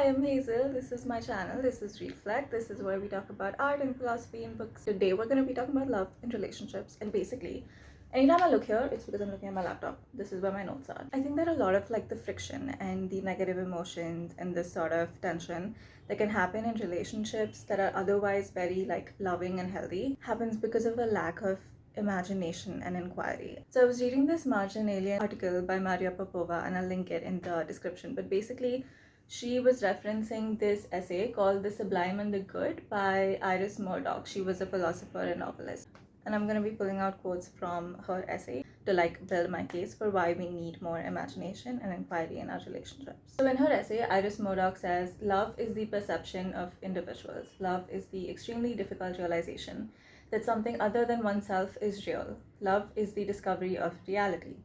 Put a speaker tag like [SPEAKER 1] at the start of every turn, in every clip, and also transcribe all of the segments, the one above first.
[SPEAKER 1] I'm Hazel. This is my channel. This is Reflect. This is where we talk about art and philosophy and books. Today we're going to be talking about love and relationships. And basically, anytime I look here, it's because I'm looking at my laptop. This is where my notes are. I think that a lot of the friction and the negative emotions and this sort of tension that can happen in relationships that are otherwise very loving and healthy happens because of a lack of imagination and inquiry. So I was reading this Marginalia article by Maria Popova, and I'll link it in the description. But basically, she was referencing this essay called The Sublime and the Good by Iris Murdoch. She was a philosopher and novelist. And I'm going to be pulling out quotes from her essay to build my case for why we need more imagination and inquiry in our relationships. So in her essay, Iris Murdoch says, love is the perception of individuals. Love is the extremely difficult realization that something other than oneself is real. Love is the discovery of reality.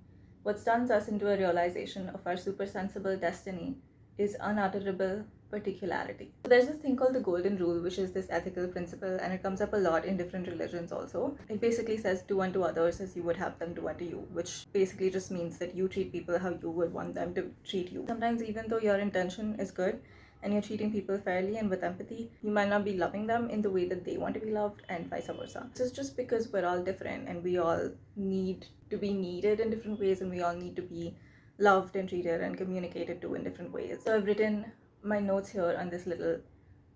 [SPEAKER 1] What stuns us into a realization of our supersensible destiny is unutterable particularity. So there's this thing called the golden rule, which is this ethical principle, and it comes up a lot in different religions also. It basically says do unto others as you would have them do unto you, which basically just means that you treat people how you would want them to treat you. Sometimes even though your intention is good and you're treating people fairly and with empathy, you might not be loving them in the way that they want to be loved, and vice versa. This is just because we're all different and we all need to be needed in different ways, and we all need to be loved and treated and communicated to in different ways. So I've written my notes here on this little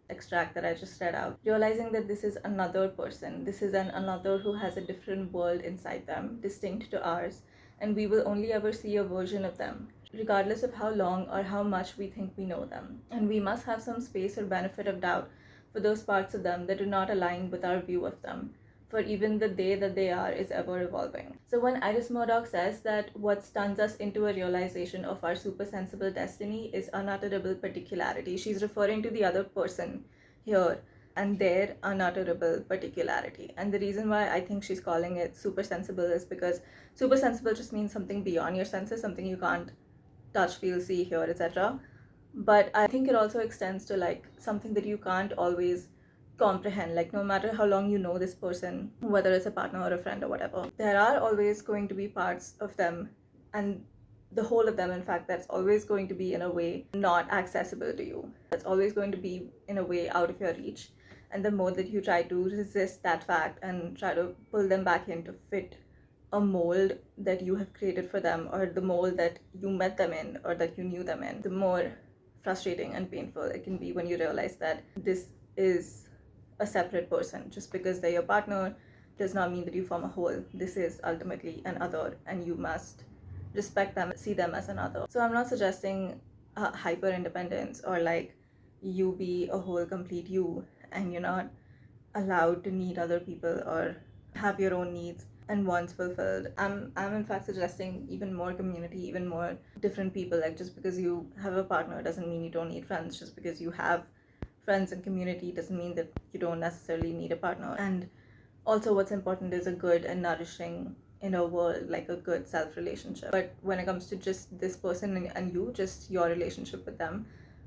[SPEAKER 1] extract that I just read out, realizing that this is another person. This is another who has a different world inside them, distinct to ours, and we will only ever see a version of them, regardless of how long or how much we think we know them. And we must have some space or benefit of doubt for those parts of them that do not align with our view of them, for even the they that they are is ever evolving. So when Iris Murdoch says that what stuns us into a realization of our supersensible destiny is unutterable particularity, she's referring to the other person here and their unutterable particularity. And the reason why I think she's calling it supersensible is because supersensible just means something beyond your senses, something you can't touch, feel, see, hear, etc. But I think it also extends to something that you can't always comprehend. No matter how long you know this person, whether it's a partner or a friend or whatever, there are always going to be parts of them, and the whole of them, in fact, that's always going to be in a way not accessible to you. That's always going to be in a way out of your reach. And the more that you try to resist that fact and try to pull them back in to fit a mold that you have created for them, or the mold that you met them in or that you knew them in, the more frustrating and painful it can be when you realize that this is a separate person. Just because they're your partner does not mean that you form a whole. This is ultimately an other, and you must respect them, see them as another. So I'm not suggesting hyper independence or you be a whole complete you and you're not allowed to need other people or have your own needs and wants fulfilled. I'm in fact suggesting even more community, even more different people. Just because you have a partner doesn't mean you don't need friends. Just because you have friends and community doesn't mean that you don't necessarily need a partner. And also what's important is a good and nourishing inner world, like a good self relationship. But when it comes to just this person and you, just your relationship with them,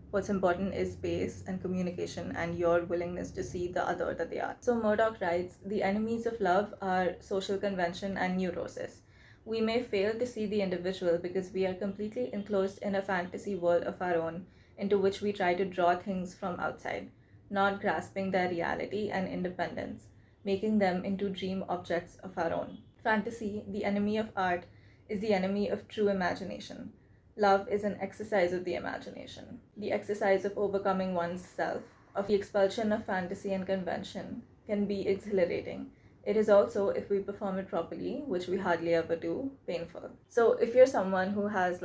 [SPEAKER 1] what's important is space and communication and your willingness to see the other that they are. So Murdoch writes, the enemies of love are social convention and neurosis. We may fail to see the individual because we are completely enclosed in a fantasy world of our own, into which we try to draw things from outside, not grasping their reality and independence, making them into dream objects of our own. Fantasy, the enemy of art, is the enemy of true imagination. Love is an exercise of the imagination, the exercise of overcoming one's self, of the expulsion of fantasy and convention, can be exhilarating. It is also, if we perform it properly, which we hardly ever do, painful. So if you're someone who has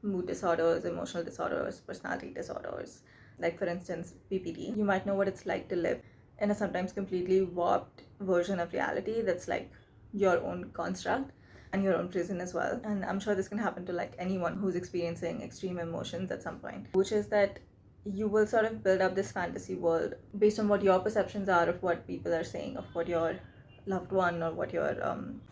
[SPEAKER 1] mood disorders, emotional disorders, personality disorders, for instance PPD, you might know what it's like to live in a sometimes completely warped version of reality that's your own construct and your own prison as well. And I'm sure this can happen to anyone who's experiencing extreme emotions at some point, which is that you will sort of build up this fantasy world based on what your perceptions are of what people are saying, of what your loved one or what your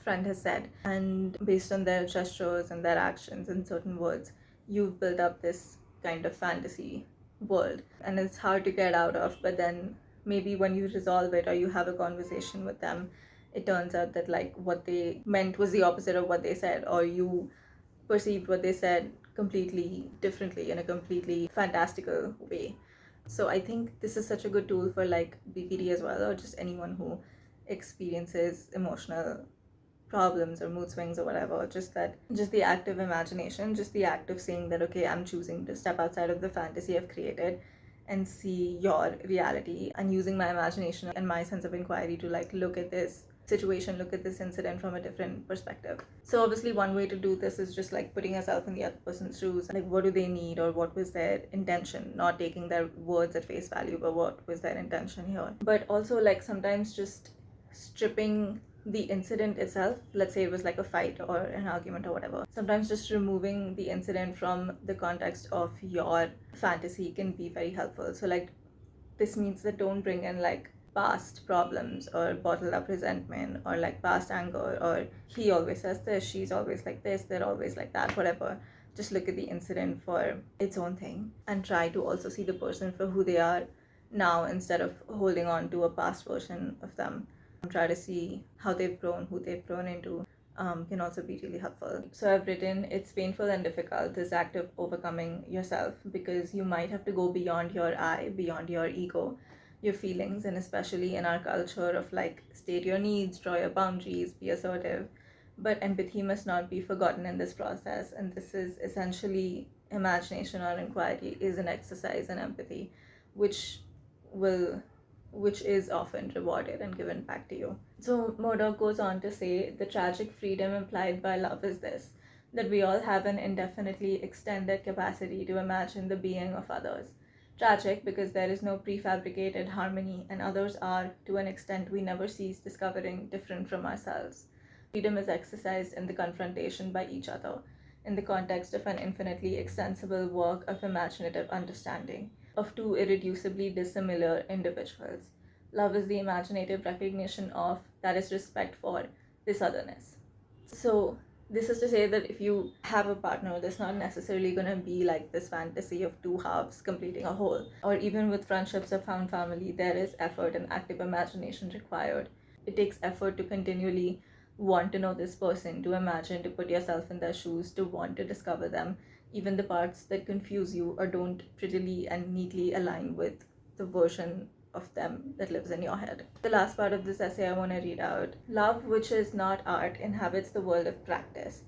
[SPEAKER 1] friend has said, and based on their gestures and their actions and certain words, you've built up this kind of fantasy world, and it's hard to get out of. But then maybe when you resolve it or you have a conversation with them, it turns out that what they meant was the opposite of what they said, or you perceived what they said completely differently, in a completely fantastical way. So I think this is such a good tool for like BPD as well, or just anyone who experiences emotional problems or mood swings or whatever. Just the act of imagination, just the act of saying that, okay, I'm choosing to step outside of the fantasy I've created and see your reality, and using my imagination and my sense of inquiry to like look at this situation, look at this incident from a different perspective. So obviously one way to do this is just like putting yourself in the other person's shoes, like what do they need or what was their intention, not taking their words at face value, but what was their intention here. But also like sometimes just stripping the incident itself, let's say it was like a fight or an argument or whatever, sometimes just removing the incident from the context of your fantasy can be very helpful. So like this means that don't bring in like past problems or bottled up resentment or like past anger or he always says this, she's always like this, they're always like that, whatever. Just look at the incident for its own thing and try to also see the person for who they are now instead of holding on to a past version of them. Try to see how they've grown, who they've grown into, can also be really helpful. So I've written, it's painful and difficult, this act of overcoming yourself, because you might have to go beyond your I, beyond your ego, your feelings, and especially in our culture of like state your needs, draw your boundaries, be assertive. But empathy must not be forgotten in this process, and this is essentially imagination or inquiry is an exercise in empathy, which will which is often rewarded and given back to you. So Murdoch goes on to say, the tragic freedom implied by love is this, that we all have an indefinitely extended capacity to imagine the being of others. Tragic because there is no prefabricated harmony, and others are, to an extent we never cease discovering, different from ourselves. Freedom is exercised in the confrontation by each other, in the context of an infinitely extensible work of imaginative understanding of two irreducibly dissimilar individuals. Love is the imaginative recognition of, that is, respect for this otherness. So, this is to say that if you have a partner, there's not necessarily going to be like this fantasy of two halves completing a whole. Or even with friendships or found family, there is effort and active imagination required. It takes effort to continually want to know this person, to imagine, to put yourself in their shoes, to want to discover them, even the parts that confuse you or don't prettily and neatly align with the version of them that lives in your head. The last part of this essay I want to read out. Love, which is not art, inhabits the world of practice,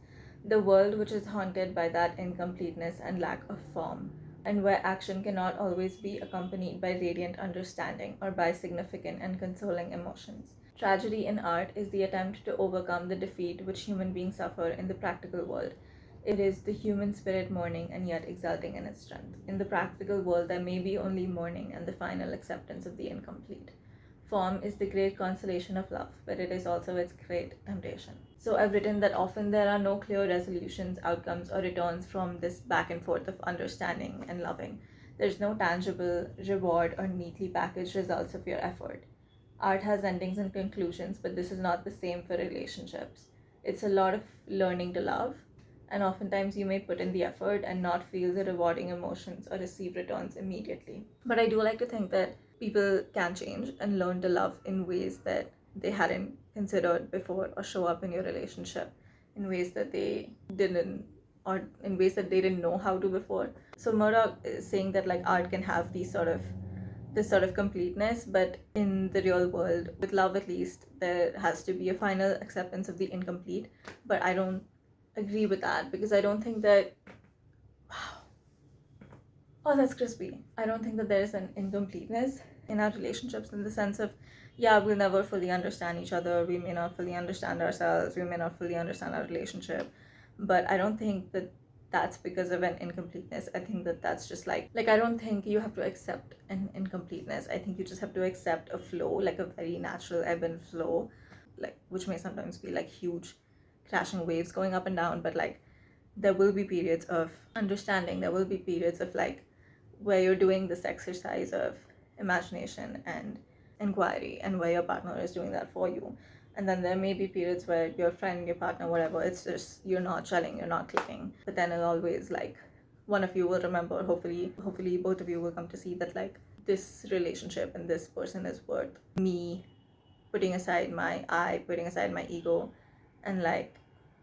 [SPEAKER 1] the world which is haunted by that incompleteness and lack of form, and where action cannot always be accompanied by radiant understanding or by significant and consoling emotions. Tragedy in art is the attempt to overcome the defeat which human beings suffer in the practical world. It is the human spirit mourning and yet exulting in its strength. In the practical world, there may be only mourning and the final acceptance of the incomplete. Form is the great consolation of love, but it is also its great temptation. So I've written that often there are no clear resolutions, outcomes, or returns from this back and forth of understanding and loving. There's no tangible reward or neatly packaged results of your effort. Art has endings and conclusions, but this is not the same for relationships. It's a lot of learning to love, and oftentimes you may put in the effort and not feel the rewarding emotions or receive returns immediately. But I do like to think that people can change and learn to love in ways that they hadn't considered before, or show up in your relationship in ways that they didn't, or in ways that they didn't know how to before. So Murdoch is saying that like art can have this sort of completeness, but in the real world, with love at least, there has to be a final acceptance of the incomplete. But I don't agree with that, because I don't think that, wow, oh, that's crispy. I don't think that there is an incompleteness in our relationships, in the sense of, yeah, we'll never fully understand each other, we may not fully understand ourselves, we may not fully understand our relationship, but I don't think that that's because of an incompleteness. I think that that's just like I don't think you have to accept an incompleteness. I think you just have to accept a flow, like a very natural ebb and flow, like which may sometimes be like huge crashing waves going up and down, but like there will be periods of understanding, there will be periods of like where you're doing this exercise of imagination and inquiry, and where your partner is doing that for you. And then there may be periods where your friend, your partner, whatever, it's just you're not gelling, you're not clicking. But then it'll always like one of you will remember, hopefully both of you will come to see that like this relationship and this person is worth me putting aside my I, putting aside my ego, and like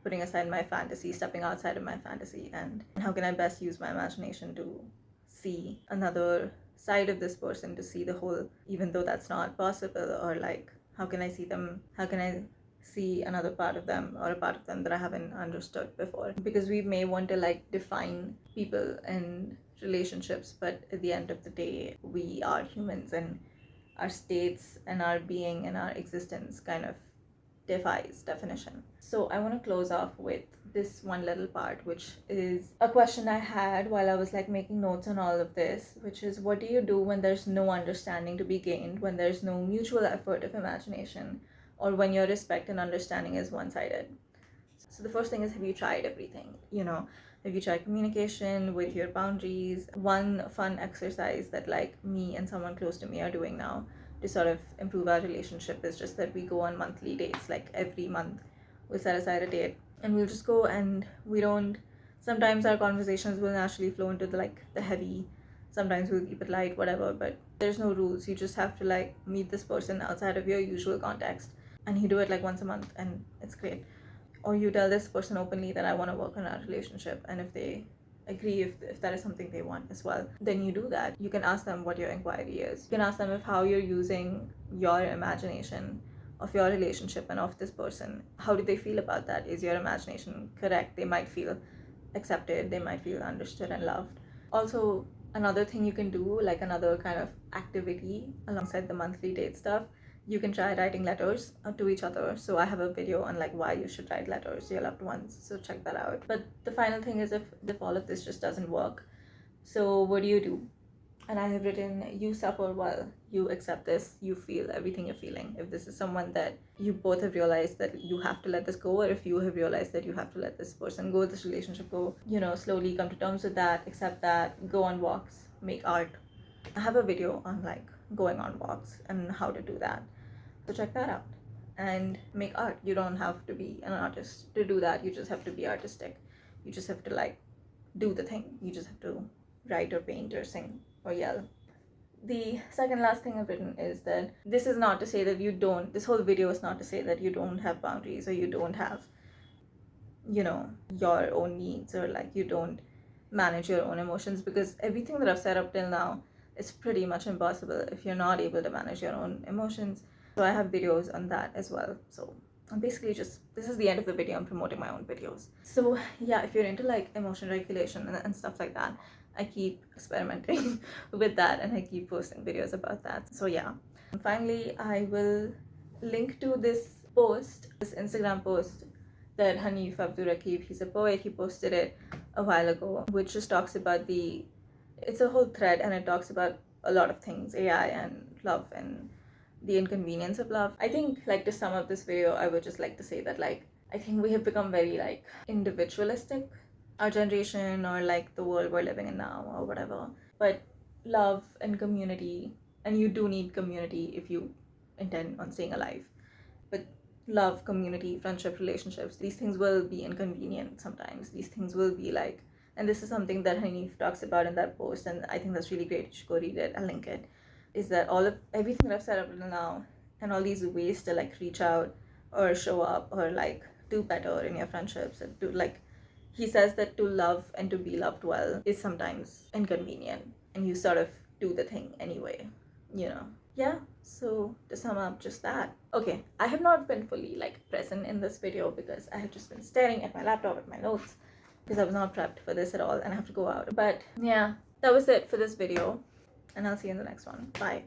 [SPEAKER 1] putting aside my fantasy, stepping outside of my fantasy, and how can I best use my imagination to see another side of this person, to see the whole, even though that's not possible, or like how can I see them, how can I see another part of them, or a part of them that I haven't understood before. Because we may want to like define people and relationships, but at the end of the day, we are humans, and our states and our being and our existence kind of defies definition. So I want to close off with this one little part, which is a question I had while I was like making notes on all of this, which is, what do you do when there's no understanding to be gained, when there's no mutual effort of imagination, or when your respect and understanding is one-sided? So the first thing is, have you tried everything? Have you tried communication with your boundaries? One fun exercise that like me and someone close to me are doing now to sort of improve our relationship is just that we go on monthly dates. Like every month we'll set aside a date and we'll just go, and we don't, sometimes our conversations will naturally flow into the heavy, sometimes we'll keep it light, whatever, but there's no rules. You just have to like meet this person outside of your usual context, and you do it like once a month, and it's great. Or you tell this person openly that I want to work on our relationship, and if they agree, if that is something they want as well, then you do that. You can ask them what your inquiry is. You can ask them if how you're using your imagination of your relationship and of this person, how do they feel about that? Is your imagination correct? They might feel accepted, they might feel understood and loved. Also, another thing you can do, like another kind of activity alongside the monthly date stuff, you can try writing letters to each other. So I have a video on like why you should write letters to your loved ones, so check that out. But the final thing is, if all of this just doesn't work, so what do you do? And I have written, you suffer while you accept this, you feel everything you're feeling. If this is someone that you both have realized that you have to let this go, or if you have realized that you have to let this person go, this relationship go, slowly come to terms with that, accept that, go on walks, make art. I have a video on like going on walks and how to do that. So check that out and make art. You don't have to be an artist to do that. You just have to be artistic. You just have to like do the thing. You just have to write or paint or sing or yell. The second last thing I've written is that this is not to say that you don't, this whole video is not to say that you don't have boundaries, or you don't have, your own needs, or like you don't manage your own emotions, because everything that I've said up till now is pretty much impossible if you're not able to manage your own emotions. So I have videos on that as well. So I'm basically just, this is the end of the video. I'm promoting my own videos. So yeah, if you're into like emotion regulation and stuff like that, I keep experimenting with that, and I keep posting videos about that. So yeah. And finally, I will link to this post, this Instagram post that Hanif Abdurraqib, he's a poet, he posted it a while ago, which just talks about it's a whole thread, and it talks about a lot of things, AI and love and the inconvenience of love. I think like to sum up this video, I would just like to say that like, I think we have become very like individualistic, our generation, or like the world we're living in now, or whatever. But love and community, and you do need community if you intend on staying alive. But love, community, friendship, relationships, these things will be inconvenient sometimes. These things will be like, and this is something that Hanif talks about in that post, and I think that's really great. You should go read it. I'll link it. Is that everything that I've said up until now, and all these ways to like reach out or show up or like do better in your friendships, and do like, he says that to love and to be loved well is sometimes inconvenient, and you sort of do the thing anyway, Yeah, so to sum up, just that. Okay, I have not been fully like present in this video because I have just been staring at my laptop at my notes, because I was not prepped for this at all, and I have to go out. But yeah, that was it for this video, and I'll see you in the next one. Bye.